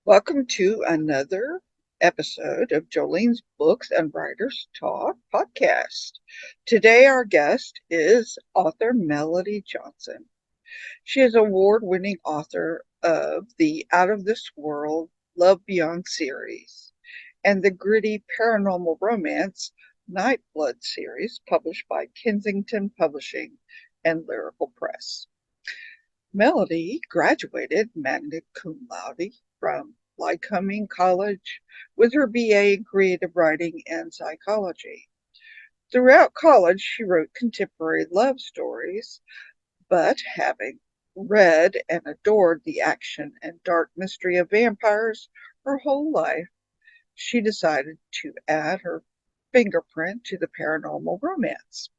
Welcome to another episode of Jolenes Books and Writers Talk podcast. Today, our guest is author Melody Johnson. She is award-winning author of the Out of This World Love Beyond series and the gritty paranormal romance Nightblood series published by Kensington Publishing and Lyrical Press. Melody graduated magna cum laude from Lycoming College with her BA in creative writing and psychology. Throughout college, she wrote contemporary love stories, but having read and adored the action and dark mystery of vampires her whole life, she decided to add her fingerprint to the paranormal romance.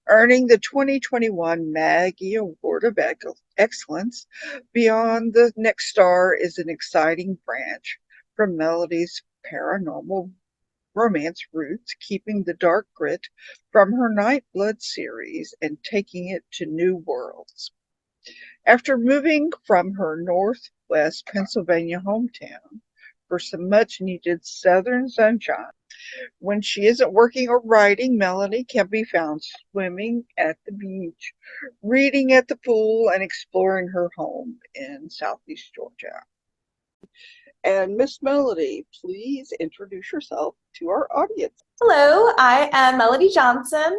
Earning the 2021 Maggie Award of Excellence, Beyond the Next Star is an exciting branch from Melody's paranormal romance roots, keeping the dark grit from her Nightblood series and taking it to new worlds. After moving from her Northwest Pennsylvania hometown for some much needed southern sunshine, when she isn't working or writing, Melody can be found swimming at the beach, reading at the pool, and exploring her home in Southeast Georgia. And Miss Melody, please introduce yourself to our audience. Hello, I am Melody Johnson.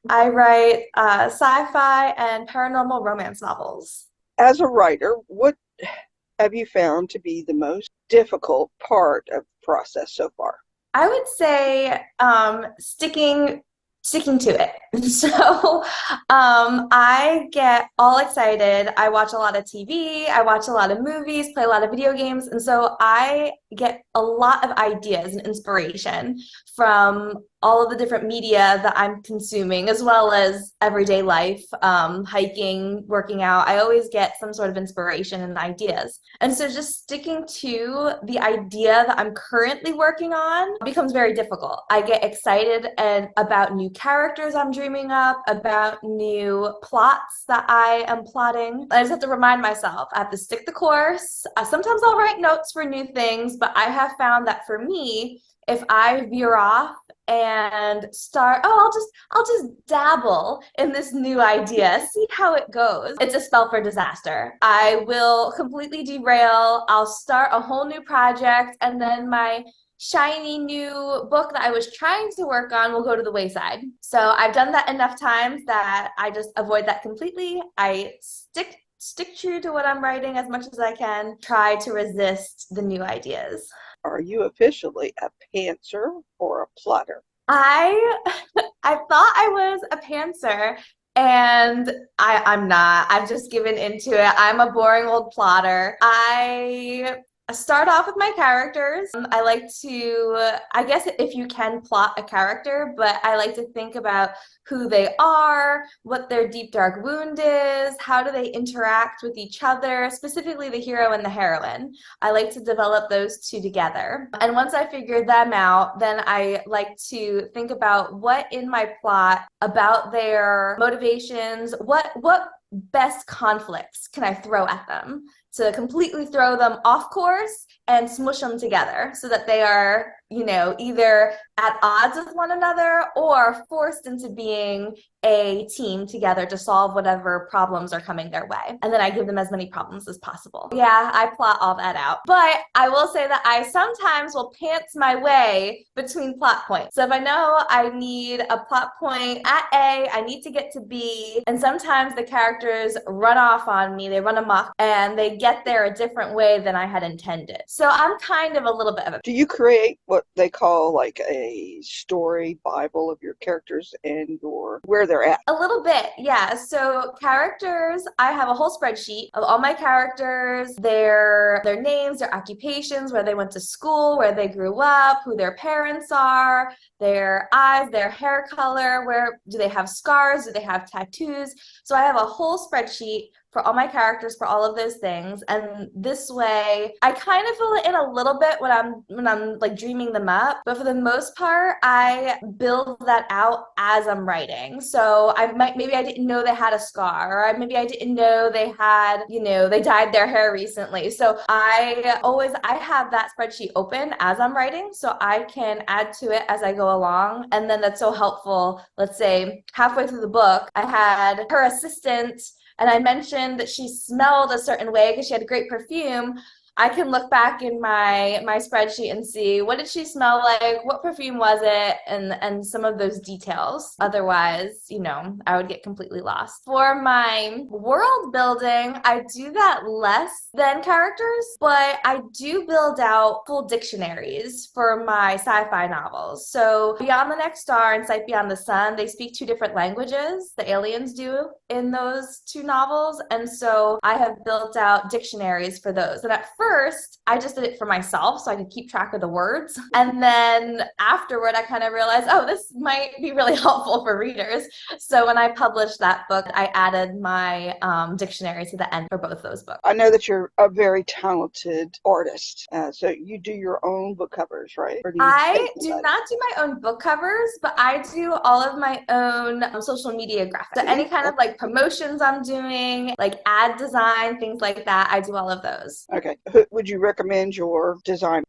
I write sci-fi and paranormal romance novels. As a writer, what have you found to be the most difficult part of the process so far? I would say sticking to it. So I get all excited. I watch a lot of TV, I watch a lot of movies, play a lot of video games, and so I get a lot of ideas and inspiration from all of the different media that I'm consuming, as well as everyday life, hiking, working out. I always get some sort of inspiration and ideas. And so just sticking to the idea that I'm currently working on becomes very difficult. I get excited about new characters I'm dreaming up, about new plots that I am plotting. I just have to remind myself, I have to stick the course. Sometimes I'll write notes for new things, but I have found that for me, if I veer off and start, I'll just dabble in this new idea, see how it goes, it's a spell for disaster. I will completely derail. I'll start a whole new project, and then my shiny new book that I was trying to work on will go to the wayside. So I've done that enough times that I just avoid that completely. I stick true to what I'm writing as much as I can, try to resist the new ideas. Are you officially a pantser or a plotter? I I thought I was a pantser, and I'm not. I've just given into it. I'm a boring old plotter. I start off with my characters. I like to, I guess if you can plot a character, but I like to think about who they are, what their deep dark wound is, how do they interact with each other, specifically the hero and the heroine. I like to develop those two together. And once I figure them out, then I like to think about what in my plot, about their motivations, what best conflicts can I throw at them to completely throw them off course and smush them together so that they are, either at odds with one another or forced into being a team together to solve whatever problems are coming their way. And then I give them as many problems as possible. Yeah, I plot all that out. But I will say that I sometimes will pants my way between plot points. So if I know I need a plot point at A, I need to get to B, and sometimes the characters run off on me, they run amok, and they get there a different way than I had intended. So I'm kind of a little bit of a... Do you create what they call like a story Bible of your characters and where they're at? A little bit, yeah. So characters, I have a whole spreadsheet of all my characters, their names, their occupations, where they went to school, where they grew up, who their parents are, their eyes, their hair color, where do they have scars, do they have tattoos. So I have a whole spreadsheet for all my characters, for all of those things. And this way, I kind of fill it in a little bit when I'm like dreaming them up, but for the most part, I build that out as I'm writing. So maybe I didn't know they had a scar, or maybe I didn't know they had, they dyed their hair recently. So I have that spreadsheet open as I'm writing, so I can add to it as I go along. And then that's so helpful. Let's say halfway through the book, I had her assistant, and I mentioned that she smelled a certain way because she had a great perfume. I can look back in my spreadsheet and see, what did she smell like, what perfume was it, and some of those details. Otherwise, I would get completely lost. For my world building, I do that less than characters, but I do build out full dictionaries for my sci-fi novels. So Beyond the Next Star and Sight Beyond the Sun, they speak two different languages, the aliens do, in those two novels. And so I have built out dictionaries for those. And at first, I just did it for myself so I could keep track of the words. And then afterward, I kind of realized, oh, this might be really helpful for readers. So when I published that book, I added my dictionary to the end for both those books. I know that you're a very talented artist. So you do your own book covers, right? Or do you pay I do somebody? not do my own book covers, but I do all of my own social media graphics. So any kind of like promotions I'm doing, like ad design, things like that, I do all of those. Okay. Would you recommend your design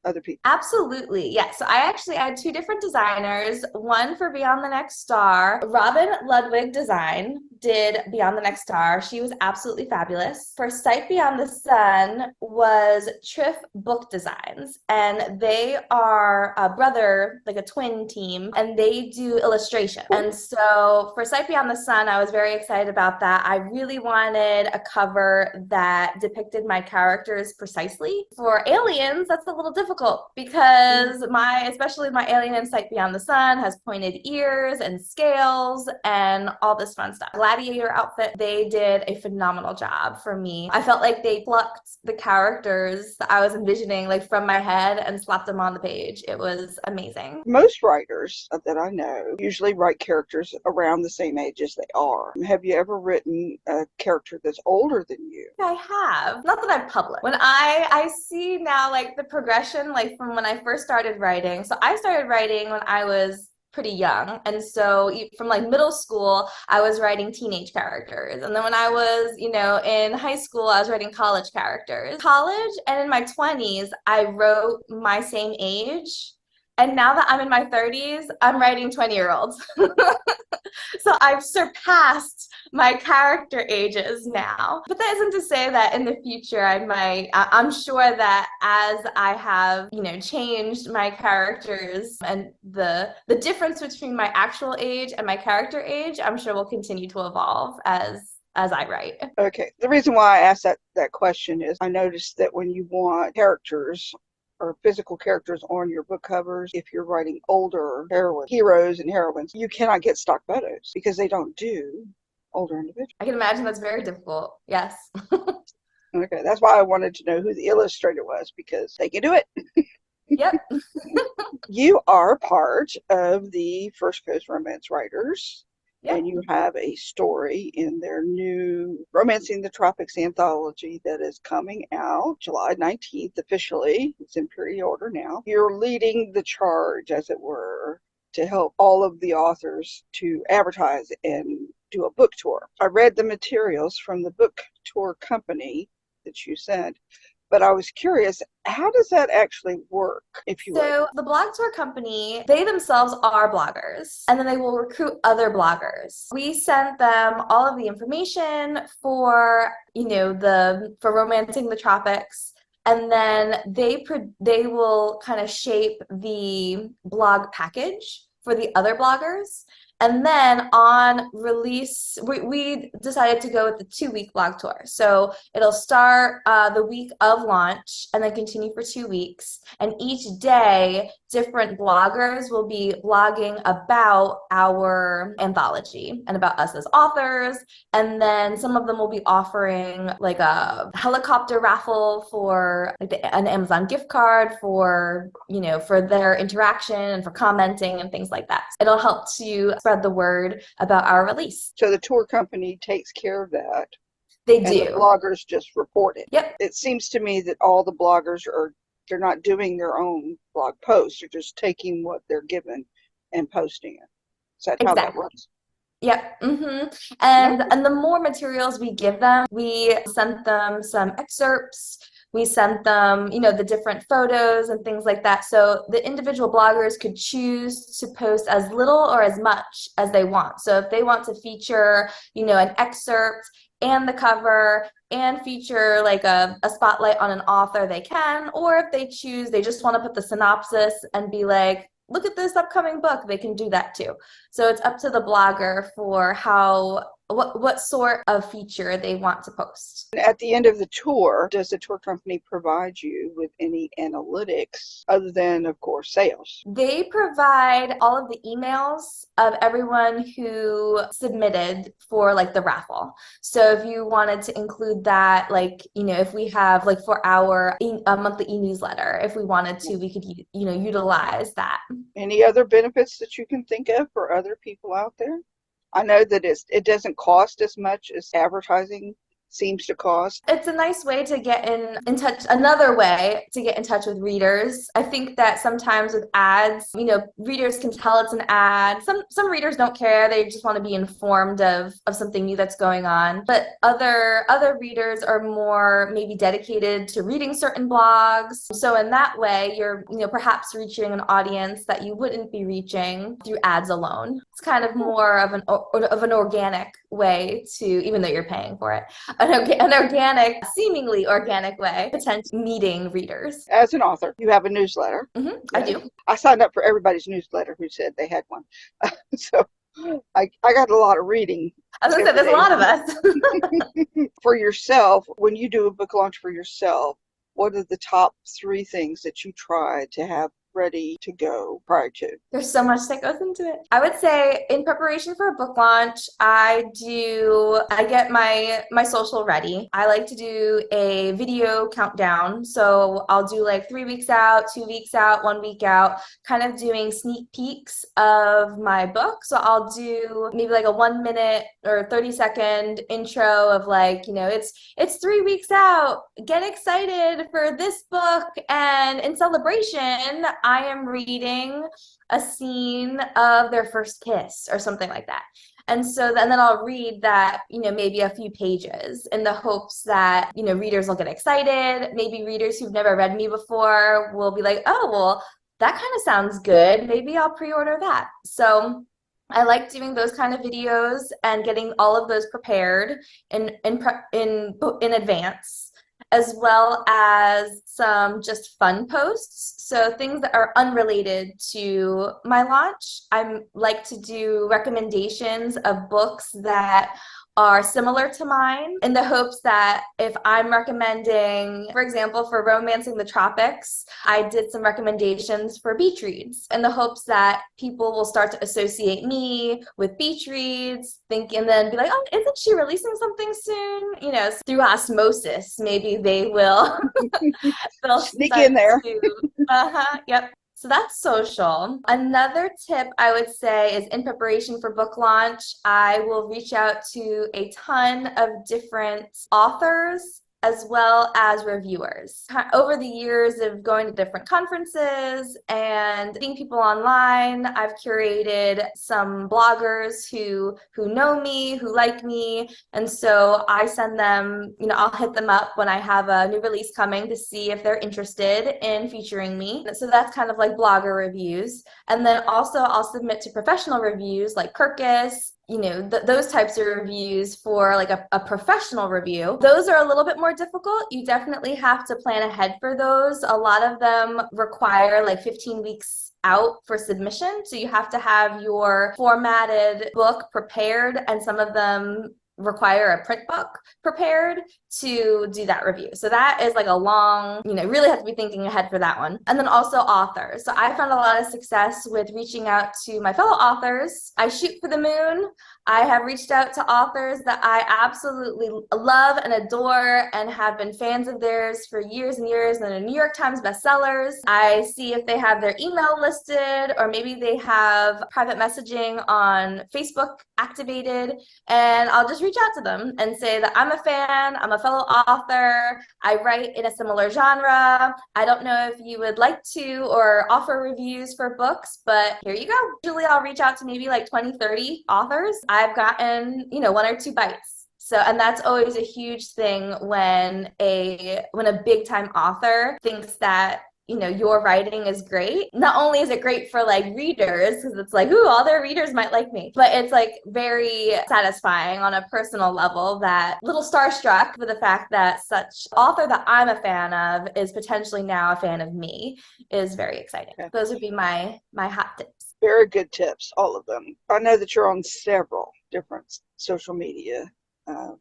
other people? Absolutely. Yeah. So I actually had two different designers, one for Beyond the Next Star. Robin Ludwig Design did Beyond the Next Star. She was absolutely fabulous. For Sight Beyond the Sun was Triff Book Designs, and they are a brother, like a twin team, and they do illustration. And so for Sight Beyond the Sun, I was very excited about that. I really wanted a cover that depicted my characters precisely. For aliens, that's a little difficult because especially my alien in Sight Beyond the Sun has pointed ears and scales and all this fun stuff. Gladiator outfit, they did a phenomenal job for me. I felt like they plucked the characters that I was envisioning like from my head and slapped them on the page. It was amazing. Most writers that I know usually write characters around the same age as they are. Have you ever written a character that's older than you? I have. Not that I've published. When I see now like the progression, like from when I first started writing. So I started writing when I was pretty young. And so from like middle school, I was writing teenage characters. And then when I was, in high school, I was writing college characters. College and in my 20s, I wrote my same age. And now that I'm in my 30s, I'm writing 20-year-olds. So I've surpassed my character ages now. But that isn't to say that in the future I'm sure that as I have, changed my characters and the difference between my actual age and my character age, I'm sure will continue to evolve as I write. Okay. The reason why I asked that question is I noticed that when you want characters or physical characters on your book covers, if you're writing older heroes and heroines, you cannot get stock photos because they don't do older individuals. I can imagine that's very difficult. Yes. Okay, that's why I wanted to know who the illustrator was, because they can do it. Yep. You are part of the First Coast Romance Writers. Yep. And you have a story in their new Romancing the Tropics anthology that is coming out July 19th officially. It's in pre-order now. You're leading the charge, as it were, to help all of the authors to advertise and do a book tour. I read the materials from the book tour company that you sent, but I was curious, how does that actually work? So the blog tour company, they themselves are bloggers, and then they will recruit other bloggers. We sent them all of the information for, for Romancing the Tropics, and then they will kind of shape the blog package for the other bloggers. And then on release, we decided to go with the 2-week blog tour. So it'll start the week of launch and then continue for 2 weeks. And each day, different bloggers will be blogging about our anthology and about us as authors. And then some of them will be offering like a helicopter raffle for like an Amazon gift card for, for their interaction and for commenting and things like that. It'll help to spread the word about our release. So the tour company takes care of that. They and the do. bloggers just report it. Yep, It seems to me that all the bloggers they're not doing their own blog posts. They're just taking what they're given and posting it. Is that how that exactly. works? Yep. No. And the more materials we give them, we sent them some excerpts. We sent them, the different photos and things like that. So the individual bloggers could choose to post as little or as much as they want. So if they want to feature, an excerpt and the cover and feature like a spotlight on an author, they can. Or if they choose, they just want to put the synopsis and be like, look at this upcoming book, they can do that too. So it's up to the blogger for what sort of feature they want to post. At the end of the tour, does the tour company provide you with any analytics other than, of course, sales? They provide all of the emails of everyone who submitted for like the raffle. So if you wanted to include that, like, if we have like for our monthly e-newsletter, if we wanted to, we could, utilize that. Any other benefits that you can think of for other people out there? I know that it doesn't cost as much as advertising seems to cost. It's a nice way to get in touch, another way to get in touch with readers. I think that sometimes with ads, readers can tell it's an ad. Some readers don't care. They just want to be informed of something new that's going on. But other readers are more maybe dedicated to reading certain blogs. So in that way, you're, perhaps reaching an audience that you wouldn't be reaching through ads alone. It's kind of more of an organic way to, even though you're paying for it, an organic, seemingly organic way, potentially meeting readers. As an author, you have a newsletter. I do. I signed up for everybody's newsletter who said they had one. So I got a lot of reading. I was going to say, there's a lot of us. For yourself, when you do a book launch for yourself, what are the top 3 things that you try to have ready to go prior to? There's so much that goes into it. I would say in preparation for a book launch, I get my social ready. I like to do a video countdown. So I'll do like 3 weeks out, 2 weeks out, 1 week out, kind of doing sneak peeks of my book. So I'll do maybe like a 1 minute or 30-second intro of like, it's 3 weeks out. Get excited for this book. And in celebration, I am reading a scene of their first kiss or something like that. And so then I'll read that, maybe a few pages in the hopes that, readers will get excited. Maybe readers who've never read me before will be like, oh, well, that kind of sounds good. Maybe I'll pre-order that. So I like doing those kind of videos and getting all of those prepared in advance, as well as some just fun posts. So things that are unrelated to my launch. I like to do recommendations of books that are similar to mine in the hopes that if I'm recommending, for example, for Romancing the Tropics, I did some recommendations for beach reads in the hopes that people will start to associate me with beach reads, and then be like, oh, isn't she releasing something soon? Through osmosis, maybe they'll Sneak start in there. Yep. So that's social. Another tip I would say is in preparation for book launch, I will reach out to a ton of different authors as well as reviewers. Over the years of going to different conferences and seeing people online, I've curated some bloggers who know me, who like me, and so I send them, I'll hit them up when I have a new release coming to see if they're interested in featuring me. So that's kind of like blogger reviews. And then also I'll submit to professional reviews like Kirkus, those types of reviews for like a professional review. Those are a little bit more difficult. You definitely have to plan ahead for those. A lot of them require like 15 weeks out for submission. So you have to have your formatted book prepared, and some of them require a print book prepared to do that review. So that is like a long, really have to be thinking ahead for that one. And then also authors. So I found a lot of success with reaching out to my fellow authors. I shoot for the moon. I have reached out to authors that I absolutely love and adore and have been fans of theirs for years and years, and they're New York Times bestsellers. I see if they have their email listed, or maybe they have private messaging on Facebook activated, and I'll just reach reach out to them and say that I'm a fan, I'm a fellow author, I write in a similar genre. I don't know if you would like to or offer reviews for books, but here you go. Usually I'll reach out to maybe like 20, 30 authors. I've gotten, one or two bites. So, and that's always a huge thing when a big time author thinks that your writing is great. Not only is it great for like readers, because it's like, ooh, all their readers might like me, but it's like very satisfying on a personal level, that little starstruck with the fact that such author that I'm a fan of is potentially now a fan of me is very exciting. Okay. Those would be my hot tips. Very good tips, all of them. I know that you're on several different social media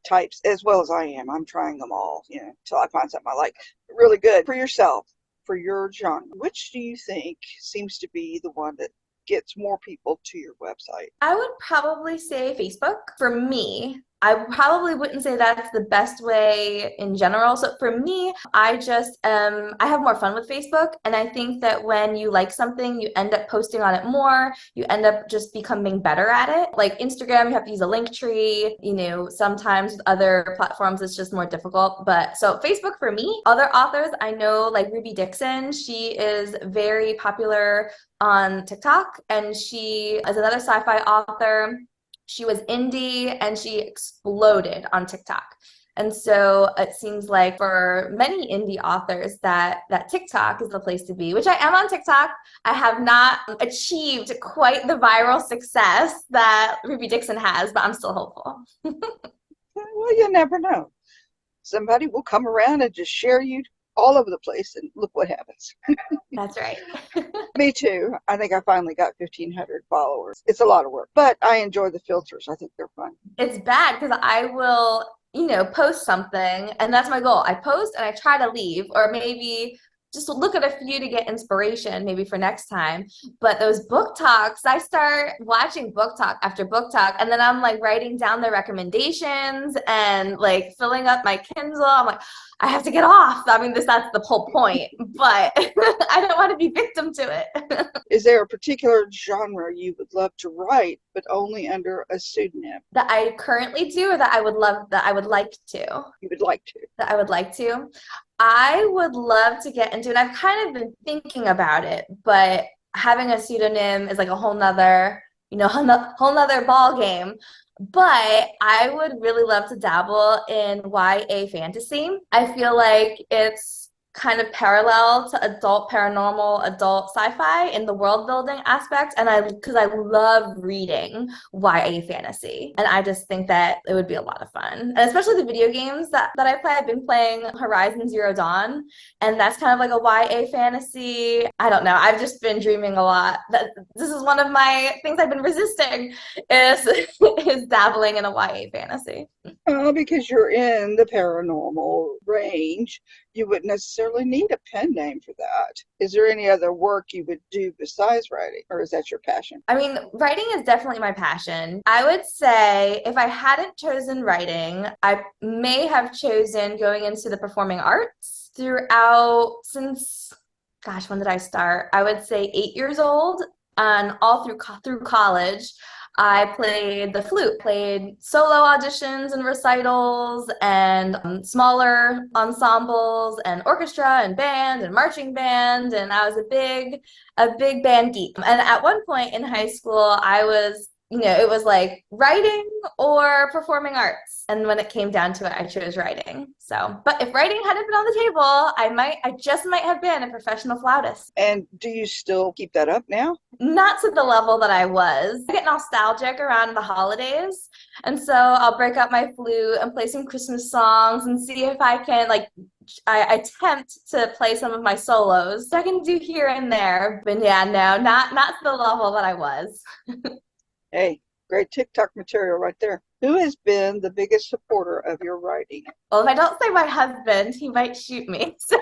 types, as well as I am. I'm trying them all, until I find something I like. Really good for yourself. For your genre, which do you think seems to be the one that gets more people to your website? I would probably say Facebook. For me, I probably wouldn't say that's the best way in general. So for me, I have more fun with Facebook. And I think that when you like something, you end up posting on it more. You end up just becoming better at it. Like Instagram, you have to use a link tree. Sometimes with other platforms, it's just more difficult. But so Facebook for me. Other authors, I know like Ruby Dixon, she is very popular on TikTok, and she is another sci-fi author. She was indie and she exploded on TikTok. And so it seems like for many indie authors that TikTok is the place to be, which I am on TikTok. I have not achieved quite the viral success that Ruby Dixon has, but I'm still hopeful. Well, you never know. Somebody will come around and just share you all over the place, and look what happens. That's right. Me too. I think I finally got 1,500 followers. It's a lot of work, but I enjoy the filters. I think they're fun. It's bad because I will, post something, and that's my goal. I post and I try to leave, or maybe just look at a few to get inspiration maybe for next time. But those book talks, I start watching book talk after book talk, and then I'm like writing down the recommendations and like filling up my Kindle. I'm like, I have to get off. I mean, that's the whole point, but I don't want to be victim to it. Is there a particular genre you would love to write, but only under a pseudonym? That I currently do, or that I would like to? You would like to. That I would like to. I would love to get into it. I've kind of been thinking about it, but having a pseudonym is like a whole nother ball game. But I would really love to dabble in YA fantasy. I feel like it's kind of parallel to adult paranormal, adult sci-fi in the world building aspect, and because I love reading YA fantasy, and I just think that it would be a lot of fun, and especially the video games that I play. I've been playing Horizon Zero Dawn, and that's kind of like a YA fantasy. I don't know, I've just been dreaming a lot. This is one of my things I've been resisting is is dabbling in a YA fantasy. Because you're in the paranormal range, you wouldn't necessarily need a pen name for that. Is there any other work you would do besides writing, or is that your passion? I mean, writing is definitely my passion. I would say if I hadn't chosen writing, I may have chosen going into the performing arts since, gosh, when did I start? I would say 8 years old, and all through college. I played the flute, played solo auditions and recitals and smaller ensembles and orchestra and band and marching band. And I was a big band geek. And at one point in high school, I was, it was like writing or performing arts. And when it came down to it, I chose writing. So, but if writing hadn't been on the table, I just might have been a professional flautist. And do you still keep that up now? Not to the level that I was. I get nostalgic around the holidays. And so I'll break out my flute and play some Christmas songs and see if I can, I attempt to play some of my solos. I can do here and there. But yeah, no, not to the level that I was. Hey, great TikTok material right there. Who has been the biggest supporter of your writing? Well, if I don't say my husband, he might shoot me. So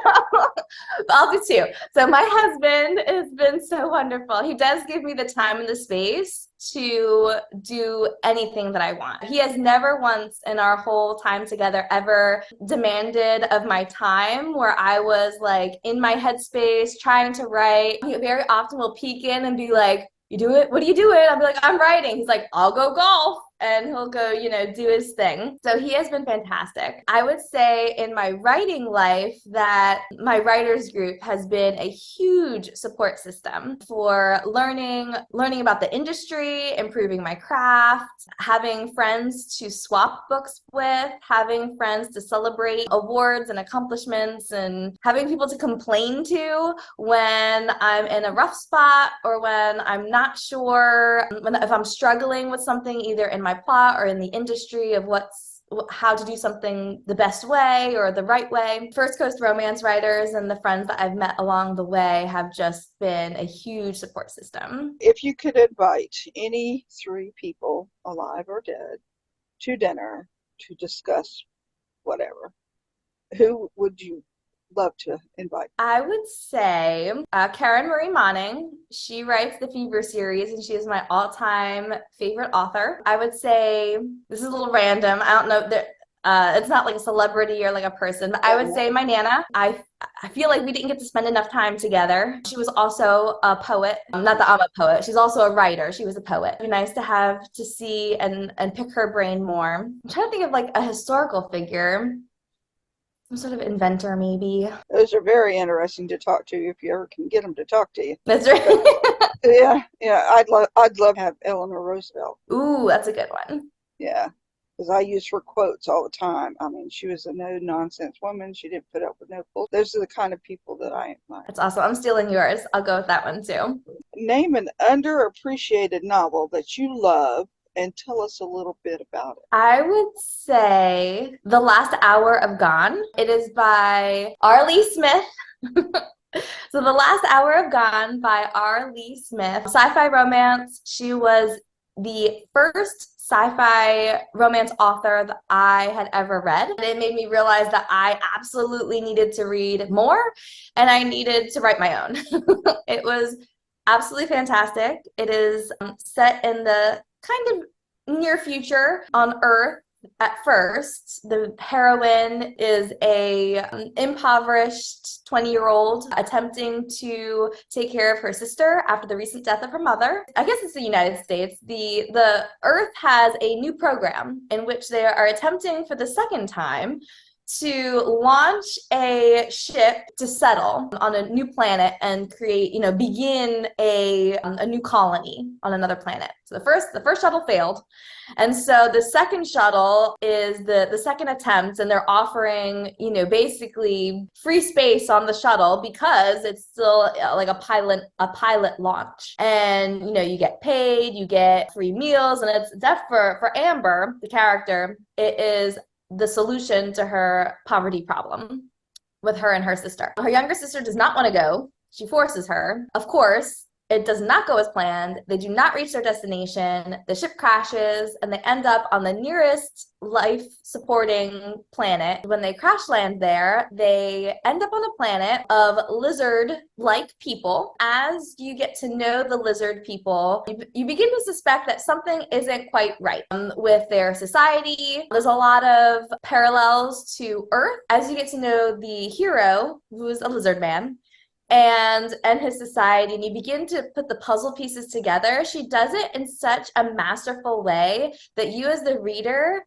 I'll do two. So my husband has been so wonderful. He does give me the time and the space to do anything that I want. He has never once in our whole time together ever demanded of my time where I was like in my headspace trying to write. He very often will peek in and be like, "You do it? What are you doing?" I'll be like, "I'm writing." He's like, "I'll go golf." and he'll go, do his thing. So he has been fantastic. I would say in my writing life that my writers group has been a huge support system for learning about the industry, improving my craft, having friends to swap books with, having friends to celebrate awards and accomplishments, and having people to complain to when I'm in a rough spot or when I'm not sure, if I'm struggling with something either in my plot or in the industry of how to do something the best way or the right way. First Coast romance writers and the friends that I've met along the way have just been a huge support system. If you could invite any three people, alive or dead, to dinner to discuss whatever, who would you love to invite? I would say Karen Marie Monning. She writes the Fever series, and she is my all-time favorite author. I would say, this is a little random. I don't know that it's not like a celebrity or like a person, but I would say my Nana. I feel like we didn't get to spend enough time together. She was also a poet. Not that I'm a poet. She's also a writer. She was a poet. It'd be nice to have to see and pick her brain more. I'm trying to think of like a historical figure. Some sort of inventor, maybe. Those are very interesting to talk to if you ever can get them to talk to you. That's right. Yeah, I'd love to have Eleanor Roosevelt. Ooh, that's a good one. Yeah, because I use her quotes all the time. I mean, she was a no-nonsense woman. She didn't put up with no bull. Those are the kind of people that I admire. That's awesome. I'm stealing yours. I'll go with that one too. Name an underappreciated novel that you love and tell us a little bit about it. I would say The Last Hour of Gone. It is by R. Lee Smith. So The Last Hour of Gone by R. Lee Smith. Sci-fi romance. She was the first sci-fi romance author that I had ever read. And it made me realize that I absolutely needed to read more and I needed to write my own. It was absolutely fantastic. It is set in the kind of near future on Earth. At first, the heroine is a impoverished 20-year-old attempting to take care of her sister after the recent death of her mother. I guess it's the United States. The Earth has a new program in which they are attempting for the second time to launch a ship to settle on a new planet and create, begin a new colony on another planet. So the first shuttle failed. And so the second shuttle is the second attempt, and they're offering, basically free space on the shuttle because it's still like a pilot launch. And, you get paid, you get free meals, and it's for Amber, the character, it is the solution to her poverty problem with her and her sister. Her younger sister does not want to go. She forces her. Of course, it does not go as planned. They do not reach their destination. The ship crashes and they end up on the nearest life-supporting planet. When they crash land there, they end up on a planet of lizard-like people. As you get to know the lizard people, you begin to suspect that something isn't quite right with their society. There's a lot of parallels to Earth. As you get to know the hero, who is a lizard man, and his society, and you begin to put the puzzle pieces together. She does it in such a masterful way that you as the reader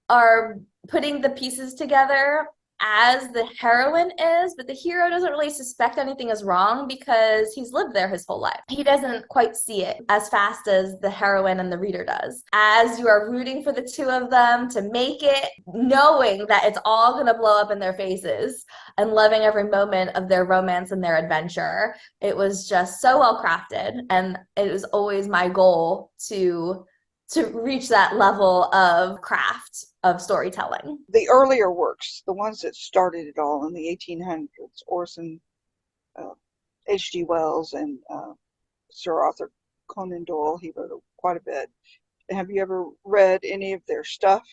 are putting the pieces together as the heroine is, but the hero doesn't really suspect anything is wrong because he's lived there his whole life. He doesn't quite see it as fast as the heroine and the reader does. As you are rooting for the two of them to make it, knowing that it's all going to blow up in their faces and loving every moment of their romance and their adventure, it was just so well crafted, and it was always my goal to reach that level of craft of storytelling. The earlier works, the ones that started it all in the 1800s, Orson, H.G. Wells, and Sir Arthur Conan Doyle, he wrote quite a bit. Have you ever read any of their stuff?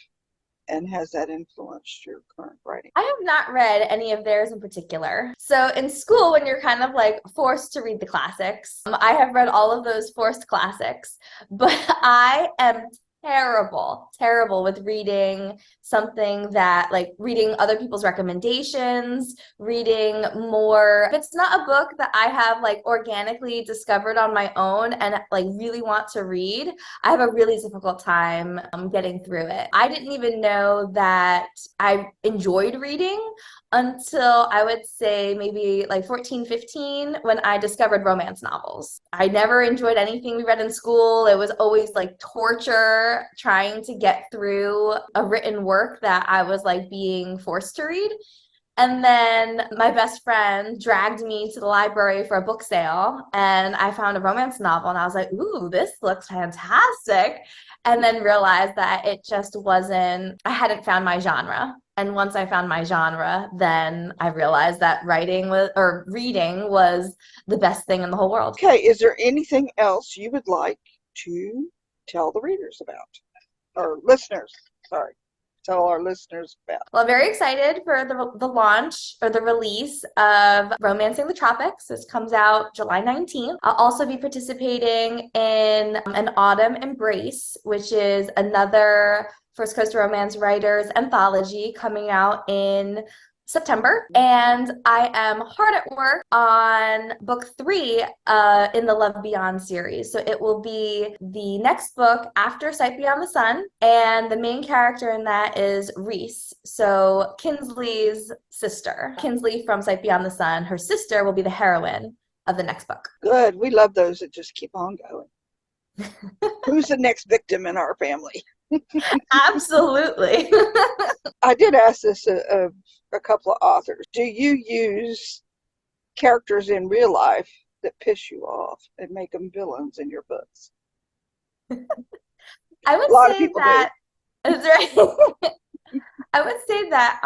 And has that influenced your current writing? I have not read any of theirs in particular. So in school, when you're kind of like forced to read the classics, I have read all of those forced classics, but I am terrible with reading something that like reading other people's recommendations, reading more. If it's not a book that I have like organically discovered on my own and like really want to read, I have a really difficult time getting through it. I didn't even know that I enjoyed reading until I would say maybe like 14, 15, when I discovered romance novels. I never enjoyed anything we read in school. It was always like torture trying to get through a written work that I was like being forced to read. And then my best friend dragged me to the library for a book sale, and I found a romance novel, and I was like, ooh, this looks fantastic. And then realized that it just wasn't, I hadn't found my genre. And once I found my genre, then I realized that writing was, or reading was the best thing in the whole world. Okay, is there anything else you would like to tell the readers about? Or listeners, sorry. Tell our listeners about. Well, I'm very excited for the launch or the release of Romancing the Tropics. This comes out July 19th. I'll also be participating in an Autumn Embrace, which is another First Coast Romance Writers anthology coming out in September. And I am hard at work on book 3 in the Love Beyond series. So it will be the next book after Sight Beyond the Sun. And the main character in that is Reese. So Kinsley's sister. Kinsley from Sight Beyond the Sun, her sister will be the heroine of the next book. Good. We love those that just keep on going. Who's the next victim in our family? Absolutely. I did ask this a couple of authors. Do you use characters in real life that piss you off and make them villains in your books? I would A lot of say people that that's right. I would say that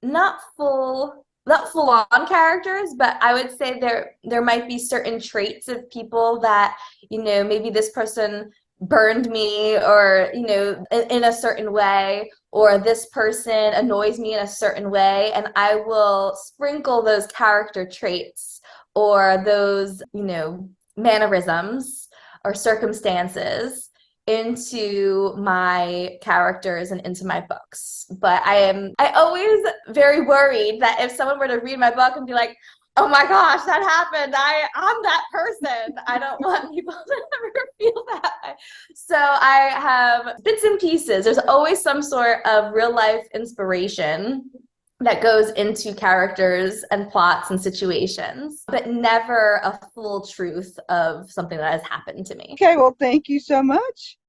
not full on characters, but I would say there might be certain traits of people that, you know, maybe this person burned me, or, you know, in a certain way, or this person annoys me in a certain way, and I will sprinkle those character traits or those, you know, mannerisms or circumstances into my characters and into my books. But I always very worried that if someone were to read my book and be like, oh my gosh, that happened, I'm that person. I don't want people to ever feel that way. So I have bits and pieces. There's always some sort of real life inspiration that goes into characters and plots and situations, but never a full truth of something that has happened to me. Okay, well, thank you so much.